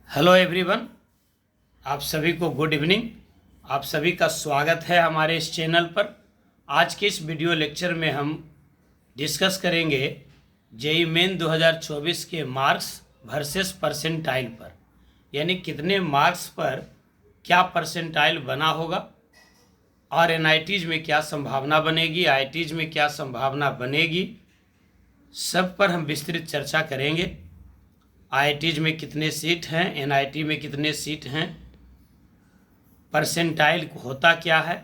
Hello everyone, आप सभी को गुड इवनिंग। आप सभी का स्वागत है हमारे इस चैनल पर। आज के इस वीडियो लेक्चर में हम डिस्कस करेंगे जेईई मेन 2024 के मार्क्स वर्सेस परसेंटाइल पर, यानी कितने मार्क्स पर क्या परसेंटाइल बना होगा और एनआईटीज़ में क्या संभावना बनेगी, आईआईटीज़ में क्या संभावना बनेगी, सब पर हम विस्तृत चर्चा करेंगे। आईआईटीज़ में कितने सीट हैं, एनआईटी में कितने सीट हैं, परसेंटाइल होता क्या है,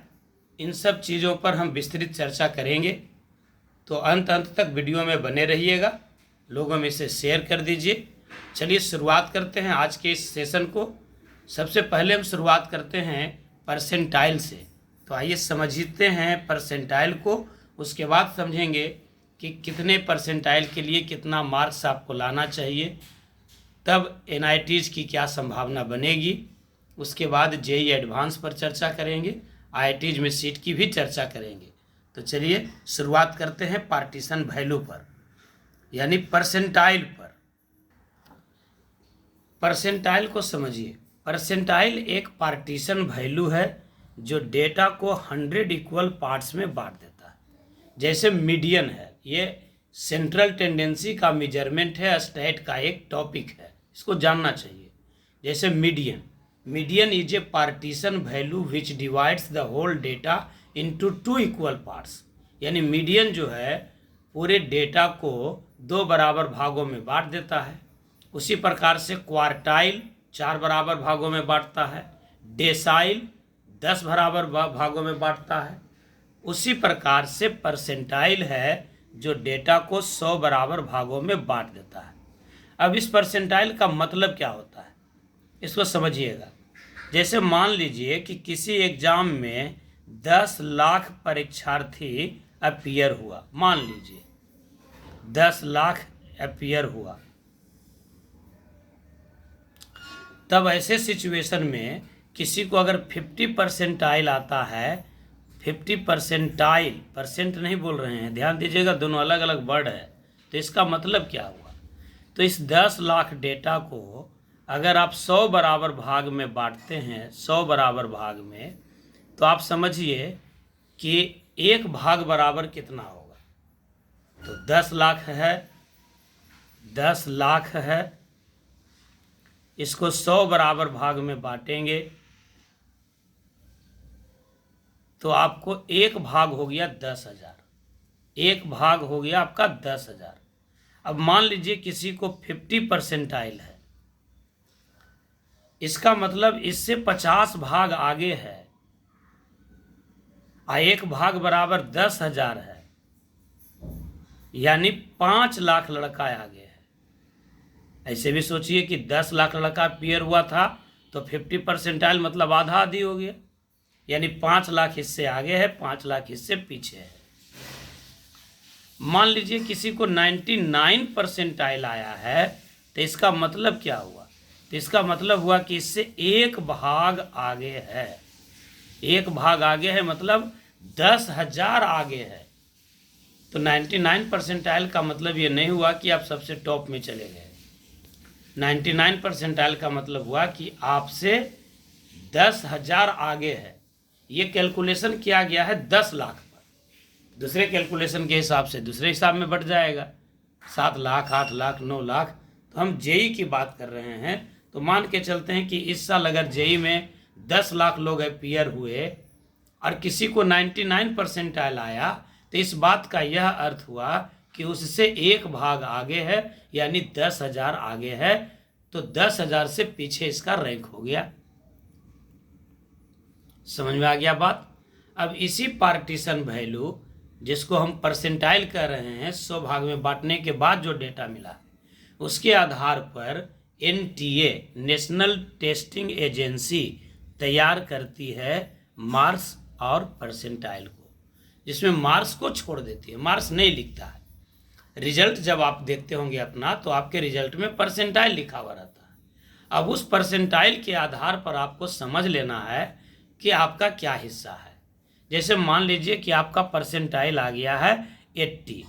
इन सब चीज़ों पर हम विस्तृत चर्चा करेंगे। तो अंत तक वीडियो में बने रहिएगा, लोगों में से शेयर कर दीजिए। चलिए शुरुआत करते हैं आज के इस सेशन को। सबसे पहले हम शुरुआत करते हैं परसेंटाइल से। तो आइए समझते हैं परसेंटाइल को, उसके बाद समझेंगे कि कितने परसेंटाइल के लिए कितना मार्क्स आपको लाना चाहिए, तब एनआईटीज़ की क्या संभावना बनेगी। उसके बाद जेईई एडवांस पर चर्चा करेंगे, आईआईटीज़ में सीट की भी चर्चा करेंगे। तो चलिए शुरुआत करते हैं पार्टीशन वैल्यू पर, यानी परसेंटाइल पर। परसेंटाइल को समझिए। परसेंटाइल एक पार्टीशन वैल्यू है जो डेटा को 100 इक्वल पार्ट्स में बांट देता है। जैसे मीडियन है, ये सेंट्रल टेंडेंसी का मेजरमेंट है, स्टैट का एक टॉपिक है, इसको जानना चाहिए। जैसे median is a partition value which divides the whole data into 2 equal parts, यानी मीडियन जो है पूरे डेटा को 2 बराबर भागों में बांट देता है। उसी प्रकार से क्वार्टाइल 4 बराबर भागों में बांटता है, डेसाइल 10 बराबर भागों में बांटता है। उसी प्रकार से परसेंटाइल है जो डेटा को 100 बराबर भागों में बांट देता है। अब इस परसेंटाइल का मतलब क्या होता है, इसको समझिएगा। जैसे मान लीजिए कि किसी एग्जाम में 10 लाख परीक्षार्थी अपीयर हुआ, मान लीजिए 10 लाख अपीयर हुआ, तब ऐसे सिचुएशन में किसी को अगर 50 परसेंटाइल आता है, 50 परसेंटाइल, परसेंट नहीं बोल रहे हैं, ध्यान दीजिएगा, दोनों अलग अलग वर्ड है। तो इसका मतलब क्या हुआ, तो इस 10 लाख डेटा को अगर आप 100 बराबर भाग में बांटते हैं, 100 बराबर भाग में, तो आप समझिए कि एक भाग बराबर कितना होगा। तो 10 लाख है, 10 लाख है, इसको 100 बराबर भाग में बांटेंगे तो आपको एक भाग हो गया 10,000, एक भाग हो गया आपका 10,000। अब मान लीजिए किसी को 50 परसेंटाइल है, इसका मतलब इससे 50 भाग आगे है, एक भाग बराबर 10,000 है, यानी 5 लाख लड़का आगे है। ऐसे भी सोचिए कि 10 लाख लड़का पेयर हुआ था तो 50 परसेंटाइल मतलब आधा आधी हो गया, यानी 5 लाख इससे आगे है, 5 लाख इससे पीछे है। मान लीजिए किसी को 99 परसेंटाइल आया है, तो इसका मतलब क्या हुआ, तो इसका मतलब हुआ कि इससे एक भाग आगे है, एक भाग आगे है मतलब 10,000 आगे है। तो 99 परसेंटाइल का मतलब ये नहीं हुआ कि आप सबसे टॉप में चले गए। 99 परसेंटाइल का मतलब हुआ कि आपसे 10,000 आगे है। ये कैलकुलेशन किया गया है 10 लाख पर, दूसरे कैलकुलेशन के हिसाब से दूसरे हिसाब में बढ़ जाएगा, 7 लाख, 8 लाख, 9 लाख। तो हम जेईई की बात कर रहे हैं, तो मान के चलते हैं कि इस साल अगर जेईई में 10 लाख लोग अपीयर हुए और किसी को 99 परसेंटाइल आया, तो इस बात का यह अर्थ हुआ कि उससे एक भाग आगे है, यानी 10,000 आगे है। तो 10,000 से पीछे इसका रैंक हो गया। समझ में आ गया बात। अब इसी पार्टीशन वैल्यू जिसको हम परसेंटाइल कर रहे हैं, 100 भाग में बांटने के बाद जो डेटा मिला, उसके आधार पर एनटीए, नेशनल टेस्टिंग एजेंसी, तैयार करती है मार्क्स और परसेंटाइल को, जिसमें मार्क्स को छोड़ देती है, मार्क्स नहीं लिखता है। रिजल्ट जब आप देखते होंगे अपना, तो आपके रिजल्ट में परसेंटाइल लिखा हुआ रहता है। अब उस परसेंटाइल के आधार पर आपको समझ लेना है कि आपका क्या हिस्सा है। जैसे मान लीजिए कि आपका परसेंटाइल आ गया है 80,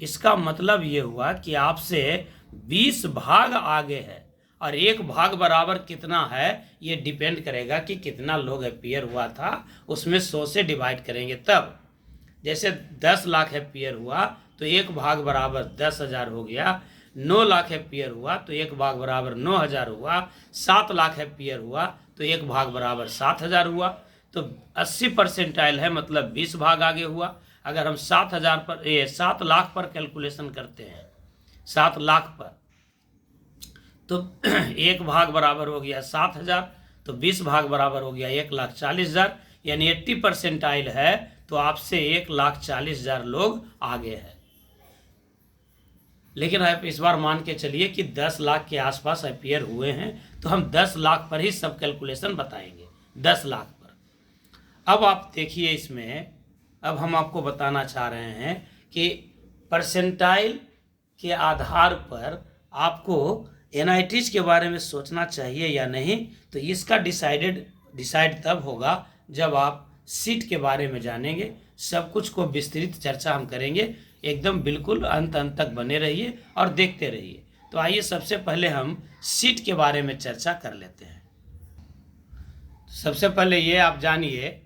इसका मतलब ये हुआ कि आपसे 20 भाग आगे है, और 1 भाग कितना है ये डिपेंड करेगा कि कितना लोग अपीयर हुआ था, उसमें 100 से डिवाइड करेंगे तब। जैसे 10 लाख अपीयर हुआ तो 1 भाग 10,000 हो गया। 9 लाख अपीयर हुआ तो 1 भाग 9,000 हुआ। 7 लाख अपीयर हुआ तो 1 भाग 7,000 हुआ। तो 80 परसेंटाइल है, मतलब 20 भाग आगे हुआ। अगर हम 7 लाख पर कैलकुलेशन करते हैं, 7 लाख पर, तो 1 भाग बराबर हो गया 7,000, तो 20 भाग बराबर हो गया 1,40,000, यानी 80 परसेंटाइल है तो आपसे 1,40,000 लोग आगे हैं। लेकिन आप इस बार मान के चलिए कि 10 लाख के आसपास अपीयर हुए हैं, तो हम 10 लाख पर ही सब कैलकुलेशन बताएंगे, 10 लाख पर। अब आप देखिए इसमें, अब हम आपको बताना चाह रहे हैं कि परसेंटाइल के आधार पर आपको एनआईटीज के बारे में सोचना चाहिए या नहीं, तो इसका डिसाइड तब होगा जब आप सीट के बारे में जानेंगे। सब कुछ को विस्तृत चर्चा हम करेंगे, एकदम बिल्कुल अंत तक बने रहिए और देखते रहिए। तो आइए सबसे पहले हम सीट के बारे में चर्चा कर लेते हैं। सबसे पहले ये आप जानिए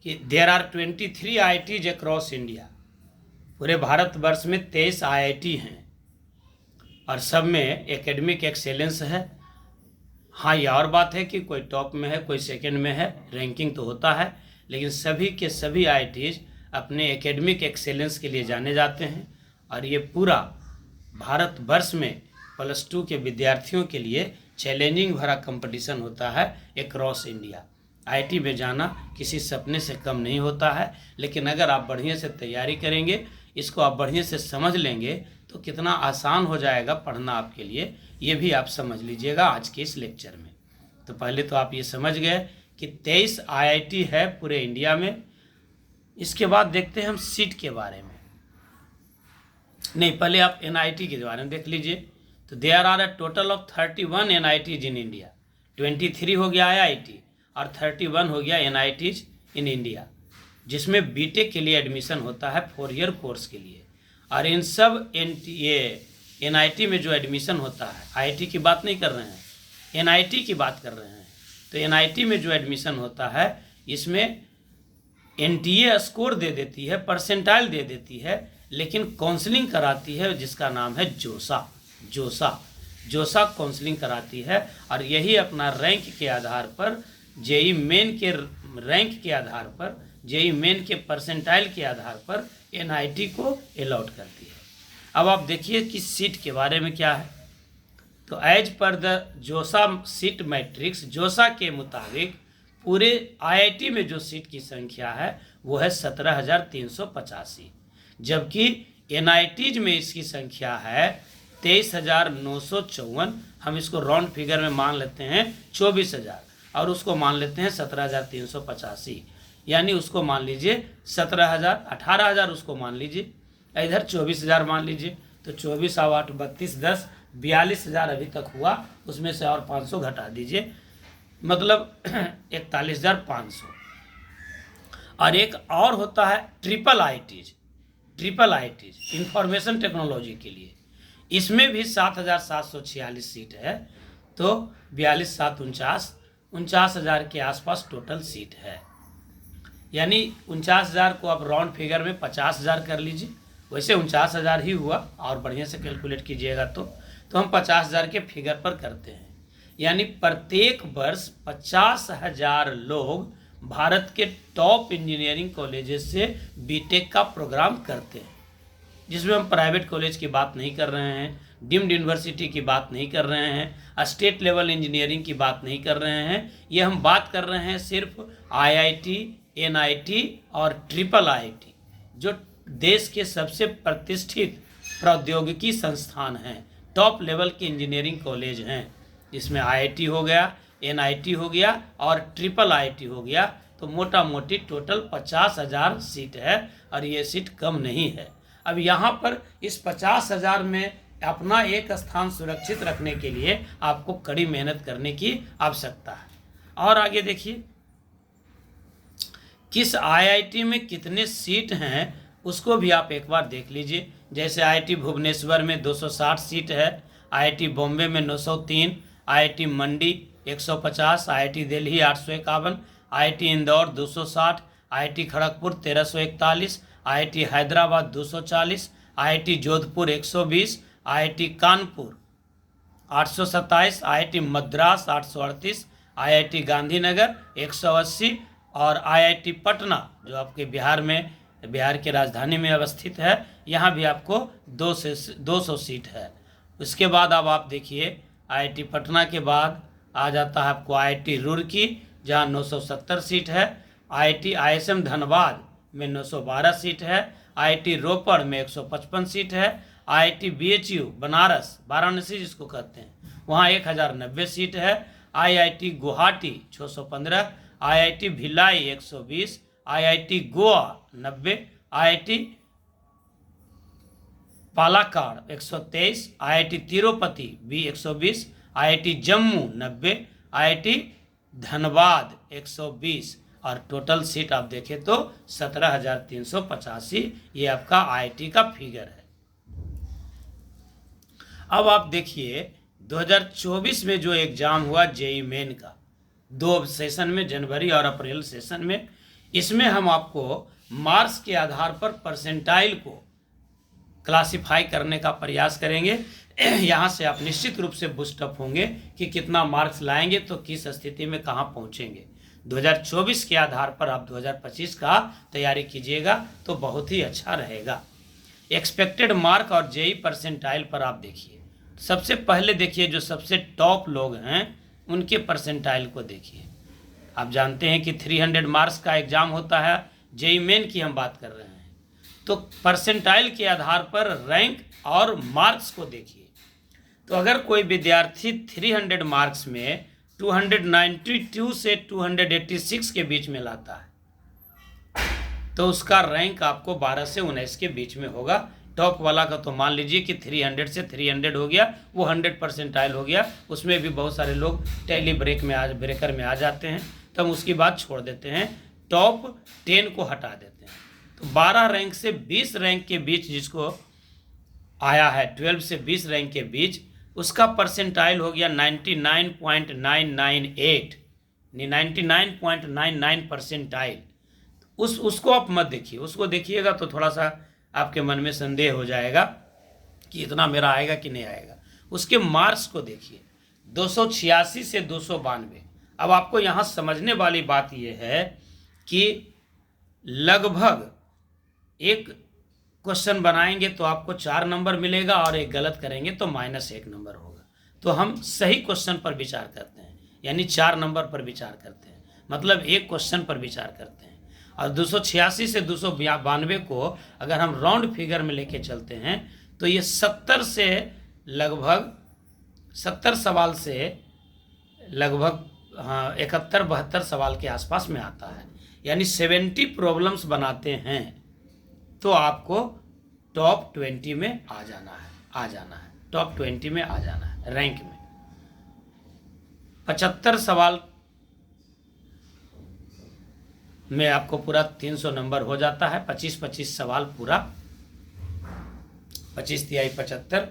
कि there are 23 IITs across India. पूरे भारतवर्ष में 23 IIT हैं और सब में एकेडमिक एक्सेलेंस है। हाँ, ये और बात है कि कोई टॉप में है, कोई सेकंड में है, रैंकिंग तो होता है, लेकिन सभी के सभी IITs अपने एकेडमिक एक्सेलेंस के लिए जाने जाते हैं। और ये पूरा भारतवर्ष में +2 के विद्यार्थियों के लिए चैलेंजिंग भरा कंपटीशन होता है अक्रॉस इंडिया। IIT में जाना किसी सपने से कम नहीं होता है, लेकिन अगर आप बढ़िया से तैयारी करेंगे, इसको आप बढ़िया से समझ लेंगे, तो कितना आसान हो जाएगा पढ़ना आपके लिए, ये भी आप समझ लीजिएगा आज के इस लेक्चर में। तो पहले तो आप ये समझ गए कि 23 IIT है पूरे इंडिया में। इसके बाद देखते हैं हम सीट के बारे में। नहीं, पहले आप NIT के बारे में देख लीजिए। तो there are a total of 31 NITs in India. 23 हो गया IIT और 31 हो गया NITs इन इंडिया, जिसमें बीटेक के लिए एडमिशन होता है 4 ईयर कोर्स के लिए। और इन सब NIT में जो एडमिशन होता है, IIT की बात नहीं कर रहे हैं, NIT की बात कर रहे हैं। तो NIT में जो एडमिशन होता है, इसमें NTA स्कोर दे देती है, परसेंटाइल दे देती है, लेकिन काउंसलिंग कराती है जिसका नाम है जोसा काउंसलिंग कराती है। और यही अपना रैंक के आधार पर, जेई मेन के रैंक के आधार पर, जेई मेन के परसेंटाइल के आधार पर NIT को अलॉट करती है। अब आप देखिए कि सीट के बारे में क्या है। तो एज पर द जोसा सीट मैट्रिक्स, जोसा के मुताबिक पूरे IIT में जो सीट की संख्या है वो है 17,385, जबकि NITs में इसकी संख्या है 23,954। हम इसको राउंड फिगर में मान लेते हैं 24,000 और उसको मान लेते हैं 17,385, यानी उसको मान लीजिए 17,000, 18,000 उसको मान लीजिए, इधर 24,000 मान लीजिए। तो 24 और 8 32 10 42,000 अभी तक हुआ, उसमें से और 500 घटा दीजिए, मतलब 41,500। और एक और होता है ट्रिपल आईटीज इंफॉर्मेशन टेक्नोलॉजी के लिए। इसमें भी 7,746 सीट है। तो 42 7 49,000 के आसपास टोटल सीट है। यानी 49,000 को आप राउंड फिगर में 50,000 कर लीजिए, वैसे 49,000 ही हुआ, और बढ़िया से कैलकुलेट कीजिएगा तो हम 50,000 के फिगर पर करते हैं। यानी प्रत्येक वर्ष 50,000 लोग भारत के टॉप इंजीनियरिंग कॉलेजेस से बीटेक का प्रोग्राम करते हैं, जिसमें हम प्राइवेट कॉलेज की बात नहीं कर रहे हैं, डीम्ड यूनिवर्सिटी की बात नहीं कर रहे हैं, स्टेट लेवल इंजीनियरिंग की बात नहीं कर रहे हैं। ये हम बात कर रहे हैं सिर्फ IIT, NIT और ट्रिपल IIT, जो देश के सबसे प्रतिष्ठित प्रौद्योगिकी संस्थान हैं, टॉप लेवल के इंजीनियरिंग कॉलेज हैं। इसमें IIT हो गया, NIT हो गया और ट्रिपल IIT हो गया। तो मोटा मोटी टोटल 50,000 सीट है, और ये सीट कम नहीं है। अब यहाँ पर इस 50,000 में अपना एक स्थान सुरक्षित रखने के लिए आपको कड़ी मेहनत करने की आवश्यकता है। और आगे देखिए, किस IIT में कितने सीट हैं उसको भी आप एक बार देख लीजिए। जैसे IIT भुवनेश्वर में 260 सीट है, IIT बॉम्बे में 903, IIT मंडी 150, IIT Delhi 851, IIT Indore 260, IIT Kharagpur 1341, IIT Hyderabad 240, IIT Jodhpur 120, IIT Kanpur 827, IIT Madras 838, IIT Gandhinagar 180 और IIT पटना जो आपके बिहार के राजधानी में अवस्थित है, यहाँ भी आपको 200 सीट है। उसके बाद अब आप देखिए IIT पटना के बाद आ जाता है आपको IIT रुड़की जहाँ 970 सीट है, IIT ISM धनबाद में 912 सीट है, IIT रोपड़ में 155 सीट है, IIT BHU बनारस वाराणसी जिसको कहते हैं वहाँ 1090 सीट है, IIT Guwahati 615, IIT Bhilai 120, IIT Goa 90, IIT पालाकाड़ 123, IIT Tirupati भी 120, IIT जम्मू 90, IIT धनबाद 120 और टोटल सीट आप देखें तो 17,385 ये आपका IIT का फिगर है। अब आप देखिए 2024 में जो एग्ज़ाम हुआ JEE मेन का 2 सेशन में, जनवरी और अप्रैल सेशन में, इसमें हम आपको मार्क्स के आधार पर परसेंटाइल को क्लासिफाई करने का प्रयास करेंगे। यहाँ से आप निश्चित रूप से बूस्टअप होंगे कि कितना मार्क्स लाएंगे तो किस स्थिति में कहाँ पहुँचेंगे। 2024 के आधार पर आप 2025 का तैयारी कीजिएगा तो बहुत ही अच्छा रहेगा। एक्सपेक्टेड मार्क और JEE परसेंटाइल पर आप देखिए। सबसे पहले देखिए जो सबसे टॉप लोग हैं उनके परसेंटाइल को देखिए। आप जानते हैं कि 300 मार्क्स का एग्ज़ाम होता है, JEE मेन की हम बात कर रहे हैं, तो परसेंटाइल के आधार पर रैंक और मार्क्स को देखिए। तो अगर कोई विद्यार्थी 300 मार्क्स में 292 से 286 के बीच में लाता है तो उसका रैंक आपको 12 से 19 के बीच में होगा। टॉप वाला का तो मान लीजिए कि 300 से 300 हो गया, वो 100 परसेंटाइल हो गया। उसमें भी बहुत सारे लोग टैली ब्रेकर में आ जाते हैं, तो हम उसकी बात छोड़ देते हैं, टॉप 10 को हटा देते हैं। तो 12 रैंक से 20 रैंक के बीच जिसको आया है, 12 से 20 रैंक के बीच, उसका परसेंटाइल हो गया 99.998, 99.99 परसेंटाइल। उसको आप मत देखिए, उसको देखिएगा तो थोड़ा सा आपके मन में संदेह हो जाएगा कि इतना मेरा आएगा कि नहीं आएगा। उसके मार्क्स को देखिए 286 से 292। अब आपको यहाँ समझने वाली बात यह है कि लगभग एक क्वेश्चन बनाएंगे तो आपको 4 नंबर मिलेगा और एक गलत करेंगे तो -1 नंबर होगा। तो हम सही क्वेश्चन पर विचार करते हैं, यानी 4 नंबर पर विचार करते हैं, मतलब एक क्वेश्चन पर विचार करते हैं। और 286 से 292 को अगर हम राउंड फिगर में लेके चलते हैं तो ये 70 से लगभग 70 सवाल से लगभग 71-72 सवाल के आसपास में आता है, यानी 70 प्रॉब्लम्स बनाते हैं तो आपको टॉप 20 में आ जाना है, टॉप 20 में आ जाना है रैंक में। 75 सवाल में आपको पूरा 300 नंबर हो जाता है। 25-25 सवाल पूरा, 25 तिहाई 75,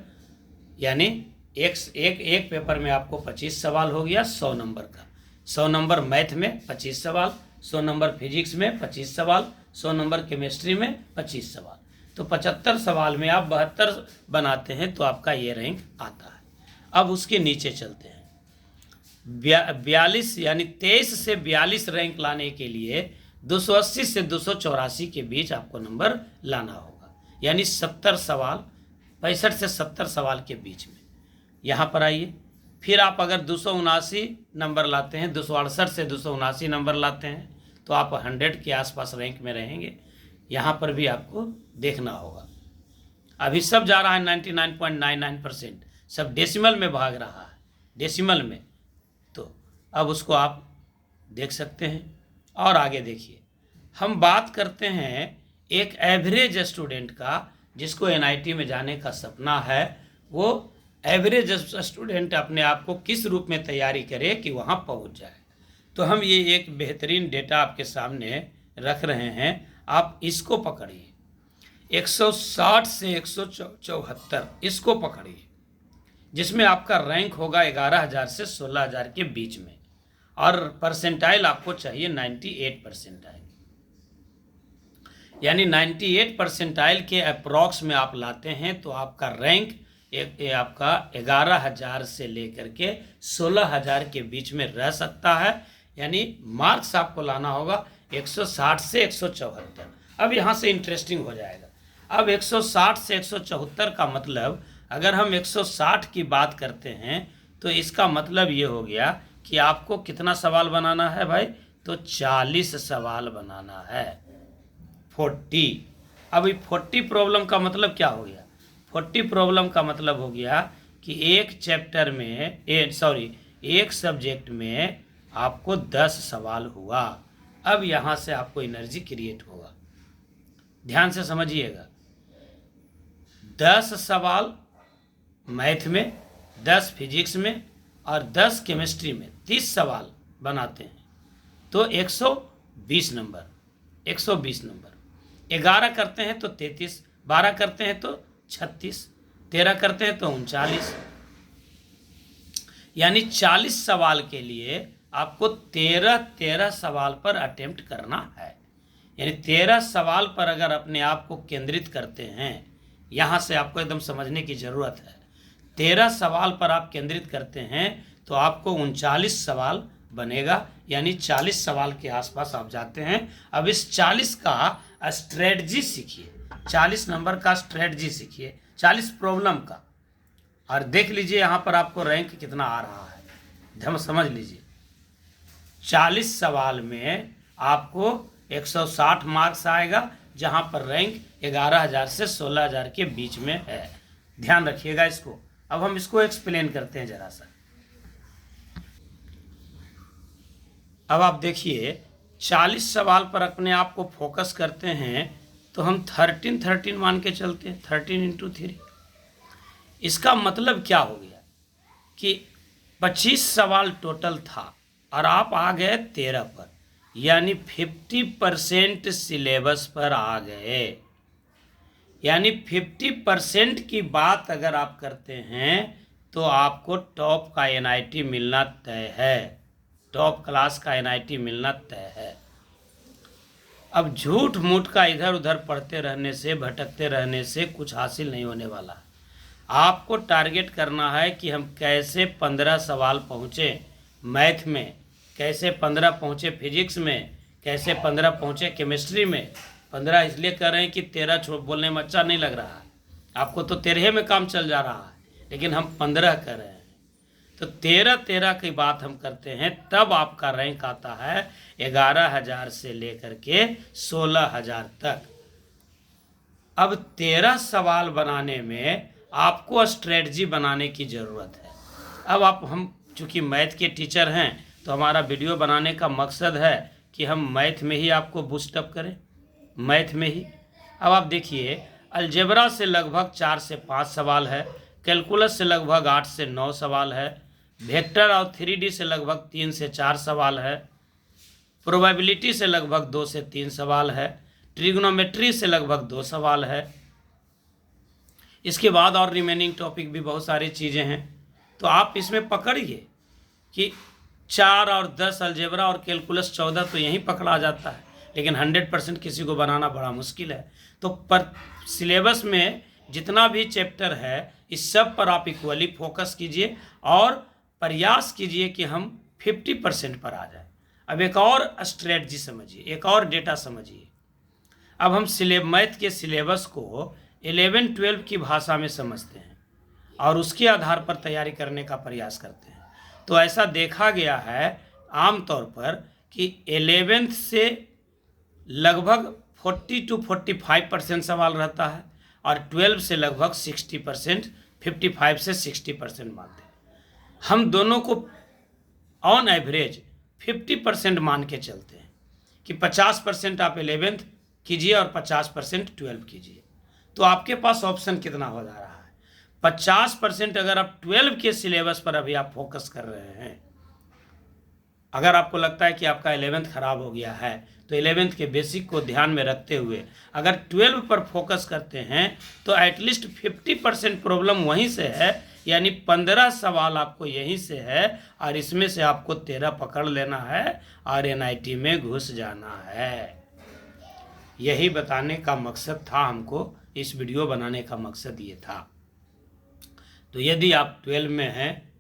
यानी एक पेपर में आपको 25 सवाल हो गया 100 नंबर का। 100 नंबर मैथ में 25 सवाल, 100 नंबर फिजिक्स में 25 सवाल, 100 नंबर केमिस्ट्री में 25 सवाल। तो 75 सवाल में आप 72 बनाते हैं तो आपका ये रैंक आता है। अब उसके नीचे चलते हैं। 42 यानी 23 से 42 रैंक लाने के लिए 280 से 284 के बीच आपको नंबर लाना होगा, यानी 70 सवाल, 65 से 70 सवाल के बीच में। यहाँ पर आइए, फिर आप अगर 279 नंबर लाते हैं, 268 से 279 नंबर लाते हैं तो आप 100 के आसपास रैंक में रहेंगे। यहाँ पर भी आपको देखना होगा। अभी सब जा रहा है 99.99%, सब डेसिमल में भाग रहा है, डेसिमल में। तो अब उसको आप देख सकते हैं। और आगे देखिए, हम बात करते हैं एक एवरेज स्टूडेंट का जिसको NIT में जाने का सपना है। वो एवरेज स्टूडेंट अपने आप को किस रूप में तैयारी करे कि वहाँ पहुँच जाए। तो हम ये एक बेहतरीन डेटा आपके सामने रख रहे हैं, आप इसको पकड़िए। 160 से 174 इसको पकड़िए। जिसमें आपका रैंक होगा 11,000 से 16,000 के बीच में, और परसेंटाइल आपको चाहिए 98 परसेंटाइल, यानी 98 परसेंटाइल के अप्रॉक्स में आप लाते हैं तो आपका रैंक आपका 11,000 से लेकर के 16,000 के बीच में रह सकता है। यानी मार्क्स आपको लाना होगा 160 से 174। अब यहाँ से इंटरेस्टिंग हो जाएगा। अब 160 से 174 का मतलब, अगर हम 160 की बात करते हैं तो इसका मतलब ये हो गया कि आपको कितना सवाल बनाना है भाई, तो 40 सवाल बनाना है, 40। अब 40 प्रॉब्लम का मतलब क्या हो गया, 40 प्रॉब्लम का मतलब हो गया कि एक चैप्टर में एक सब्जेक्ट में आपको 10 सवाल हुआ। अब यहाँ से आपको एनर्जी क्रिएट होगा, ध्यान से समझिएगा। 10 सवाल मैथ में, 10 फिजिक्स में और 10 केमिस्ट्री में, 30 सवाल बनाते हैं तो 120 नंबर, 120 नंबर। 11 करते हैं तो 33, 12 करते हैं तो 36, 13 करते हैं तो 39, यानी 40 सवाल के लिए आपको 13 सवाल पर अटेम्प्ट करना है। यानी 13 सवाल पर अगर अपने आप को केंद्रित करते हैं, यहाँ से आपको एकदम समझने की ज़रूरत है। 13 सवाल पर आप केंद्रित करते हैं तो आपको 39 सवाल बनेगा, यानी 40 सवाल के आसपास आप जाते हैं। अब इस 40 का स्ट्रेटजी सीखिए, 40 नंबर का स्ट्रेटजी सीखिए, 40 प्रॉब्लम का, और देख लीजिए यहाँ पर आपको रैंक कितना आ रहा है, हम समझ लीजिए। 40 सवाल में आपको 160 मार्क्स आएगा, जहाँ पर रैंक 11,000 से 16,000 के बीच में है। ध्यान रखिएगा इसको। अब हम इसको एक्सप्लेन करते हैं जरा सा। अब आप देखिए, 40 सवाल पर अपने आप को फोकस करते हैं तो हम 13 मान के चलते हैं, 13 × 3। इसका मतलब क्या हो गया कि 25 सवाल टोटल था और आप आ गए 13 पर, यानी 50% सिलेबस पर आ गए। यानी 50% की बात अगर आप करते हैं तो आपको टॉप का NIT मिलना तय है, टॉप क्लास का NIT मिलना तय है। अब झूठ मूठ का इधर उधर पढ़ते रहने से, भटकते रहने से कुछ हासिल नहीं होने वाला। आपको टारगेट करना है कि हम कैसे 15 सवाल पहुँचे मैथ में, कैसे 15 पहुँचे फिजिक्स में, कैसे 15 पहुँचे केमिस्ट्री में। 15 इसलिए कर रहे हैं कि 13 बोलने में अच्छा नहीं लग रहा है, आपको तो 13 में काम चल जा रहा है, लेकिन हम 15 कर रहे हैं। तो 13 की बात हम करते हैं, तब आपका रैंक आता है 11,000 से लेकर के 16,000 तक। अब 13 सवाल बनाने में आपको स्ट्रेटजी बनाने की ज़रूरत है। अब हम चूँकि मैथ के टीचर हैं तो हमारा वीडियो बनाने का मकसद है कि हम मैथ में ही आपको बूस्टअप करें, मैथ में ही। अब आप देखिए, अलजेब्रा से लगभग 4 से 5 सवाल है, कैलकुलस से लगभग 8 से 9 सवाल है, वेक्टर और 3D से लगभग 3 से 4 सवाल है, प्रोबेबिलिटी से लगभग 2 से 3 सवाल है, ट्रिग्नोमेट्री से लगभग 2 सवाल है। इसके बाद और रिमेनिंग टॉपिक भी बहुत सारी चीज़ें हैं। तो आप इसमें पकड़िए कि 4 और 10 अलजेब्रा और कैलकुलस 14 तो यहीं पकड़ा जाता है, लेकिन 100% किसी को बनाना बड़ा मुश्किल है। तो पर सिलेबस में जितना भी चैप्टर है इस सब पर आप इक्वली फोकस कीजिए और प्रयास कीजिए कि हम 50% पर आ जाए। अब एक और स्ट्रेटजी समझिए, एक और डेटा समझिए। अब हम मैथ के सिलेबस को 11-12 की भाषा में समझते हैं और उसके आधार पर तैयारी करने का प्रयास करते हैं। तो ऐसा देखा गया है आमतौर पर कि 11th से लगभग 40 to 45% सवाल रहता है और 12 से लगभग 60%, 55 से 60% मानते हैं। हम दोनों को ऑन एवरेज 50% मान के चलते हैं कि 50% आप 11th कीजिए और 50% 12 कीजिए। तो आपके पास ऑप्शन कितना हो जा रहा है, 50% अगर आप 12 के सिलेबस पर अभी आप फोकस कर रहे हैं, अगर आपको लगता है कि आपका 11th खराब हो गया है तो 11th के बेसिक को ध्यान में रखते हुए अगर 12 पर फोकस करते हैं तो एटलीस्ट 50% प्रॉब्लम वहीं से है, यानी 15 सवाल आपको यहीं से है और इसमें से आपको 13 पकड़ लेना है और NIT में घुस जाना है। यही बताने का मकसद था हमको, इस वीडियो बनाने का मकसद ये था। तो यदि आप 12 में हैं,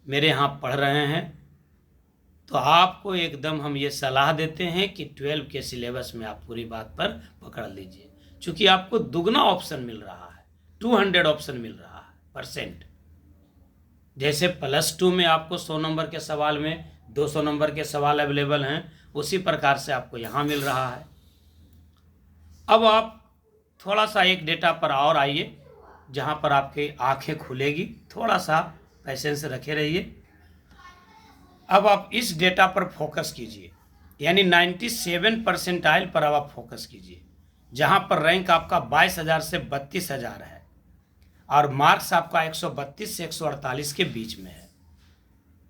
मेरे यहाँ पढ़ रहे हैं, तो आपको एकदम हम ये सलाह देते हैं कि 12 के सिलेबस में आप पूरी बात पर पकड़ लीजिए, क्योंकि आपको दुगना ऑप्शन मिल रहा है, 200 ऑप्शन मिल रहा है परसेंट। जैसे +2 में आपको 100 नंबर के सवाल में 200 नंबर के सवाल अवेलेबल हैं, उसी प्रकार से आपको यहाँ मिल रहा है। अब आप थोड़ा सा एक डेटा पर और आइए जहाँ पर आपकी आंखें खुलेगी, थोड़ा सा पेशेंस रखे रहिए। अब आप इस डेटा पर फोकस कीजिए, यानी 97 परसेंटाइल पर अब आप फोकस कीजिए, जहाँ पर रैंक आपका 22,000 से 32,000 है और मार्क्स आपका 132 से 148 के बीच में है।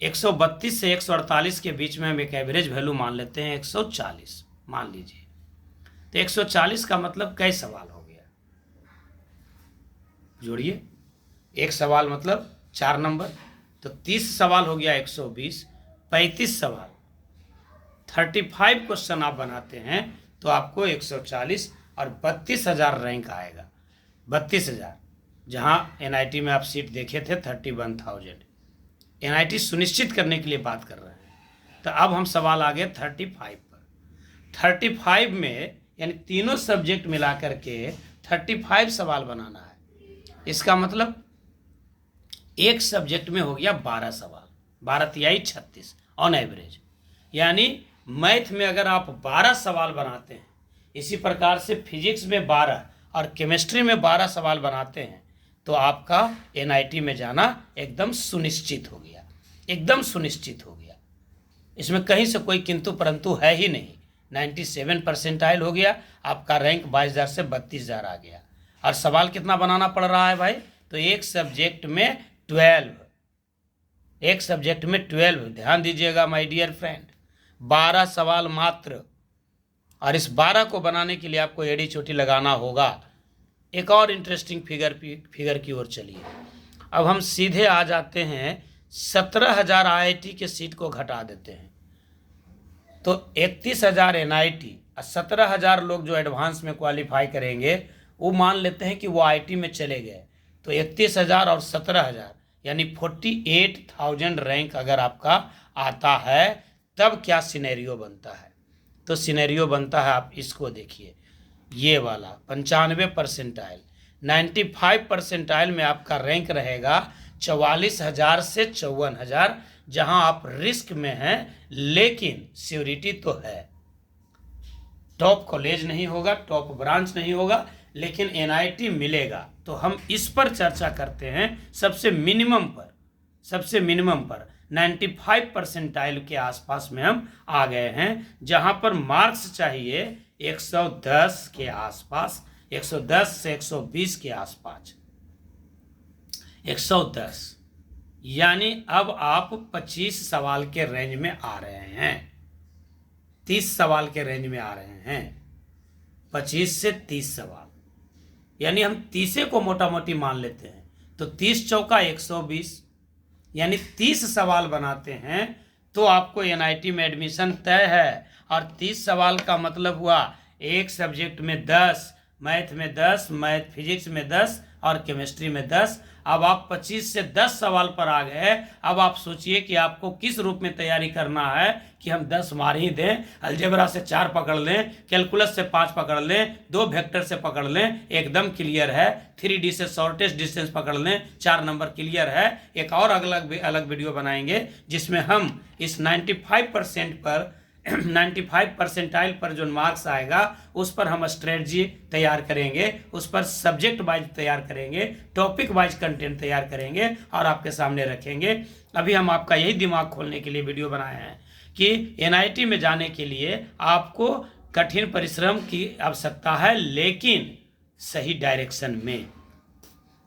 132 से 148 के बीच में हम एक एवरेज वैल्यू मान लेते हैं 140 मान लीजिए। तो 140 का मतलब कई सवाल हो गया, जोड़िए, एक सवाल मतलब 4 नंबर, तो 30 सवाल हो गया 120, 35 सवाल, 35 क्वेश्चन आप बनाते हैं तो आपको 140 और 32,000 रैंक आएगा। 32,000, जहाँ NIT में आप सीट देखे थे 31,000, NIT सुनिश्चित करने के लिए बात कर रहे हैं। तो अब हम सवाल आ गए 35 पर। 35 में यानी तीनों सब्जेक्ट मिला करके 35 सवाल बनाना है। इसका मतलब एक सब्जेक्ट में हो गया 12 सवाल, 12 तिहाई 36 ऑन एवरेज। यानी मैथ में अगर आप 12 सवाल बनाते हैं, इसी प्रकार से फिजिक्स में 12 और केमिस्ट्री में 12 सवाल बनाते हैं, तो आपका NIT में जाना एकदम सुनिश्चित हो गया, एकदम सुनिश्चित हो गया। इसमें कहीं से कोई किंतु परंतु है ही नहीं। 97 परसेंटाइल हो गया, आपका रैंक 22,000 से 32,000 आ गया। और सवाल कितना बनाना पड़ रहा है भाई? तो एक सब्जेक्ट में 12, एक सब्जेक्ट में 12। ध्यान दीजिएगा माय डियर फ्रेंड, 12 सवाल मात्र, और इस 12 को बनाने के लिए आपको एड़ी चोटी लगाना होगा। एक और इंटरेस्टिंग फिगर की ओर चलिए। अब हम सीधे आ जाते हैं 17,000 IIT के सीट को घटा देते हैं, तो 31,000 NIT और 17,000 लोग जो एडवांस में क्वालिफाई करेंगे, वो मान लेते हैं कि वो IT में चले गए। तो 31,000 और 17,000 यानी 48,000 रैंक अगर आपका आता है, तब क्या सिनेरियो बनता है? तो सिनेरियो बनता है, आप इसको देखिए, ये वाला 95 परसेंटाइल, 95 परसेंटाइल में आपका रैंक रहेगा 44,000 से 54,000, जहां आप रिस्क में हैं, लेकिन सिक्योरिटी तो है। टॉप कॉलेज नहीं होगा, टॉप ब्रांच नहीं होगा, लेकिन NIT मिलेगा। तो हम इस पर चर्चा करते हैं सबसे मिनिमम पर, सबसे मिनिमम पर 95 परसेंटाइल के आसपास में हम आ गए हैं, जहां पर मार्क्स चाहिए 110 के आसपास, 110 से 120 के आसपास, 110। यानी अब आप 25 सवाल के रेंज में आ रहे हैं, 30 सवाल के रेंज में आ रहे हैं, 25 से 30 सवाल, यानी हम 30 को मोटा मोटी मान लेते हैं। तो 30 चौका 120, यानी 30 सवाल बनाते हैं तो आपको NIT में एडमिशन तय है। और 30 सवाल का मतलब हुआ एक सब्जेक्ट में 10, मैथ में 10, मैथ फिजिक्स में 10 और केमिस्ट्री में 10। अब आप 25 से 10 सवाल पर आ गए। अब आप सोचिए कि आपको किस रूप में तैयारी करना है कि हम 10 मार ही दें, अलजेब्रा से 4 पकड़ लें, कैलकुलस से 5 पकड़ लें, 2 वेक्टर से पकड़ लें, एकदम क्लियर है। 3D से शॉर्टेस्ट डिस्टेंस पकड़ लें, 4 नंबर क्लियर है। एक और अलग वीडियो बनाएंगे जिसमें हम इस 95% पर 95 परसेंटाइल पर जो मार्क्स आएगा उस पर हम स्ट्रेटजी तैयार करेंगे, उस पर सब्जेक्ट वाइज तैयार करेंगे, टॉपिक वाइज कंटेंट तैयार करेंगे और आपके सामने रखेंगे। अभी हम आपका यही दिमाग खोलने के लिए वीडियो बनाए हैं कि NIT में जाने के लिए आपको कठिन परिश्रम की आवश्यकता है, लेकिन सही डायरेक्शन में।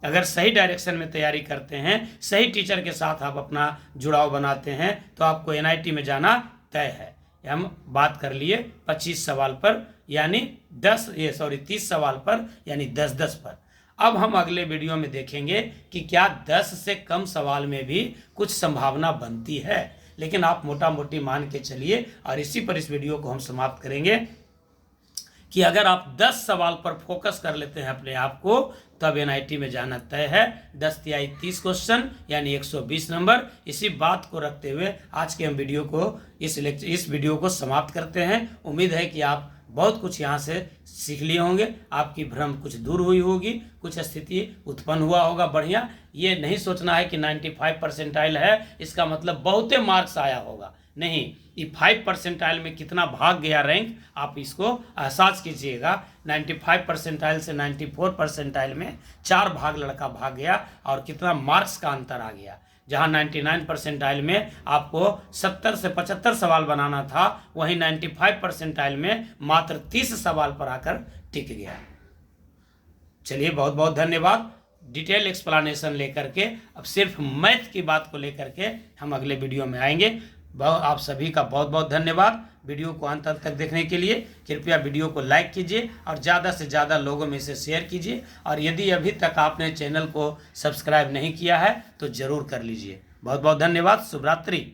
अगर सही डायरेक्शन में तैयारी करते हैं, सही टीचर के साथ आप अपना जुड़ाव बनाते हैं, तो आपको NIT में जाना तय है। हम बात कर लिए 25 सवाल पर यानी 30 सवाल पर यानी 10-10 पर। अब हम अगले वीडियो में देखेंगे कि क्या 10 से कम सवाल में भी कुछ संभावना बनती है, लेकिन आप मोटा मोटी मान के चलिए। और इसी पर इस वीडियो को हम समाप्त करेंगे कि अगर आप 10 सवाल पर फोकस कर लेते हैं अपने आप को, तब एनआईटी में जाना तय है। 10 तिहाई 30 क्वेश्चन यानी 120 नंबर। इसी बात को रखते हुए आज के हम वीडियो को इस वीडियो को समाप्त करते हैं। उम्मीद है कि आप बहुत कुछ यहाँ से सीख लिए होंगे, आपकी भ्रम कुछ दूर हुई होगी, कुछ स्थिति उत्पन्न हुआ होगा बढ़िया। ये नहीं सोचना है कि 95 परसेंटाइल है इसका मतलब बहुते मार्क्स आया होगा, नहीं। ये 5 परसेंटाइल में कितना भाग गया रैंक, आप इसको एहसास कीजिएगा। 95 परसेंटाइल से 94 परसेंटाइल में 4 भाग लड़का भाग गया और कितना मार्क्स का अंतर आ गया। जहां 99 परसेंटाइल में आपको 70 से 75 सवाल बनाना था, वहीं 95 परसेंटाइल में मात्र 30 सवाल पर आकर टिक गया। चलिए, बहुत बहुत धन्यवाद। डिटेल एक्सप्लेनेशन लेकर के, अब सिर्फ मैथ की बात को लेकर के हम अगले वीडियो में आएंगे। आप सभी का बहुत बहुत धन्यवाद वीडियो को अंत तक देखने के लिए। कृपया वीडियो को लाइक कीजिए और ज़्यादा से ज़्यादा लोगों में इसे शेयर कीजिए। और यदि अभी तक आपने चैनल को सब्सक्राइब नहीं किया है तो ज़रूर कर लीजिए। बहुत बहुत धन्यवाद। शुभ रात्रि।